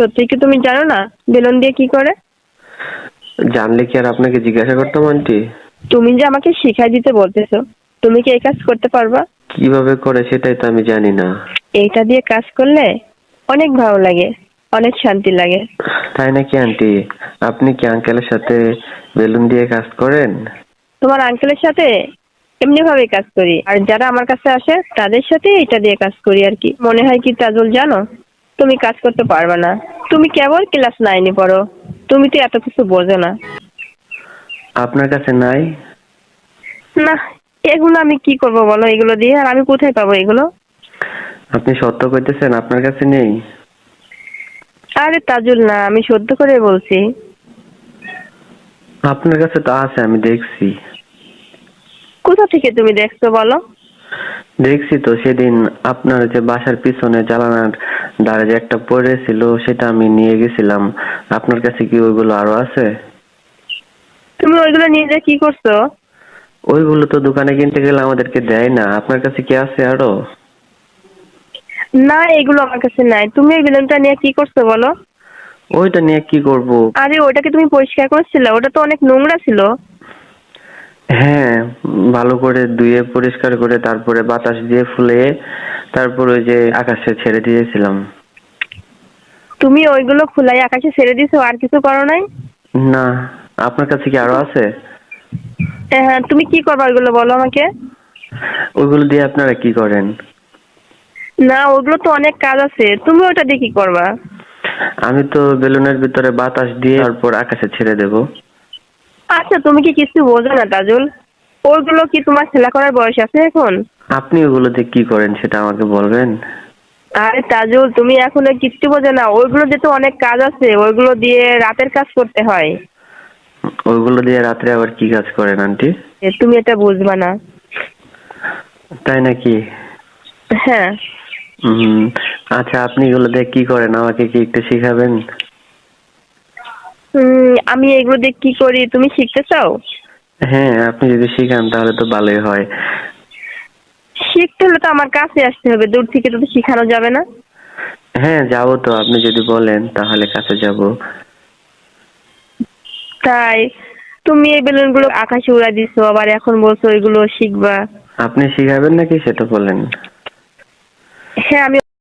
সত্যি কি তুমি জানো না বেলুন দিয়ে কি করে? জানলে কি আর আপনাকে জিজ্ঞাসা করতাম আন্টি? তুমি যে আমাকে শিখাই দিতে বলতেছো, তুমি কি এই কাজ করতে পারবা? কিভাবে করে সেটাই তো আমি জানি না। এইটা দিয়ে কাজ করলে অনেক ভালো লাগে, অনেক শান্তি লাগে। তাই নাকি আন্টি? আপনি কি আঙ্কেলের সাথে বেলুন দিয়ে কাজ করেন? তোমার আঙ্কেলের সাথে এমনি ভাবে কাজ করি, আর যারা আমার কাছে আসে তাদের সাথে এটা দিয়ে কাজ করি আর কি। মনে হয় কি তাজুল জানো, তুমি কাজ করতে পারবে না। তুমি কেবল ক্লাস 9-এ পড়ো, তুমি তো এত কিছু বোঝো না। আপনার কাছে নাই? না, এগুলো আমি কি করব বলো, এগুলো দিয়ে আর আমি কোথায় পাবো এগুলো? আপনি সত্য কইতেছেন আপনার কাছে নেই? আরে তাজুল না, আমি সত্য করে বলছি। আপনার কাছে তো আছে, আমি দেখছি। কোথা থেকে তুমি দেখছো বলো? দেখছি তো সেদিন আপনার যে বাসার পিছনে জানালার ধারে যে একটা পড়েছিল সেটা আমি নিয়ে গেছিলাম। আপনার কাছে কি ওইগুলো আরো আছে? তুমি ওইগুলো নিয়ে যে কি করছো? ওইগুলো তো দোকানে কিনতে গেলে আমাদেরকে দেয় না। আপনার কাছে কি আছে আরো? না, এগুলো আমার কাছে নাই। তুমি ওই বেলুনটা নিয়ে কি করছো বলো? ওইটা নিয়ে কি করব? আরে ওটাকে তুমি পরিষ্কার করছিলে? ওটা তো অনেক নোংরা ছিল। হ্যাঁ, ভালো করে ধুয়ে পরিষ্কার করে তারপরে বাতাস দিয়ে ফুলিয়ে তারপর ওই যে আকাশে ছেড়ে দিয়েছিলাম। তুমি ওইগুলো খোলাই আকাশে ছেড়ে দিছো, আর কিছু করো নাই? না, আপনার কাছে কি আরো আছে? হ্যাঁ, তুমি কি করবা ওইগুলো বলো আমাকে? ওইগুলো দিয়ে আপনারা কি করেন? না, ওগুলো তো অনেক কাজ আছে, তুমি ওটা দিয়ে কি করবা? আমি তো বেলুনের ভিতরে বাতাস দিয়ে তারপর আকাশে ছেড়ে দেব। আচ্ছা, তুমি কি কিছু বোঝো না তাজুল? ওইগুলো কি তোমার খেলা করার বয়স আছে এখন? আপনি ওগুলো দিয়ে কি করেন সেটা আমাকে বলবেন? আরে তাজুল, তুমি এখন কিচ্ছু বোঝো না। ওইগুলো দিয়ে তো অনেক কাজ আছে, ওইগুলো দিয়ে রাতের কাজ করতে হয়। ওইগুলো দিয়ে রাত্রে আবার কি কাজ করেন আন্টি? তুমি এটা বুঝবা না। তাই নাকি? হ্যাঁ। হুম। আচ্ছা, আপনি এগুলো দিয়ে কি করেন আমাকে কি একটু শিখাবেন? আমি এগুলো দিয়ে কি করি তুমি শিখতে চাও? হ্যাঁ, আপনি যদি শিখান তাহলে তো ভালোই হয়। শিখতে হলে তো আমার কাছে আসতে হবে, দূর থেকে তো শিখানো যাবে না। হ্যাঁ, যাবো তো, আপনি যদি বলেন তাহলে কাছে যাব। তাই তুমি এই বেলুন গুলো আকাশে উড়া দিছো, আবার এখন বলছো এগুলো শিখবা। আপনি শিখাবেন নাকি সেটা বলেন? হ্যাঁ, আমি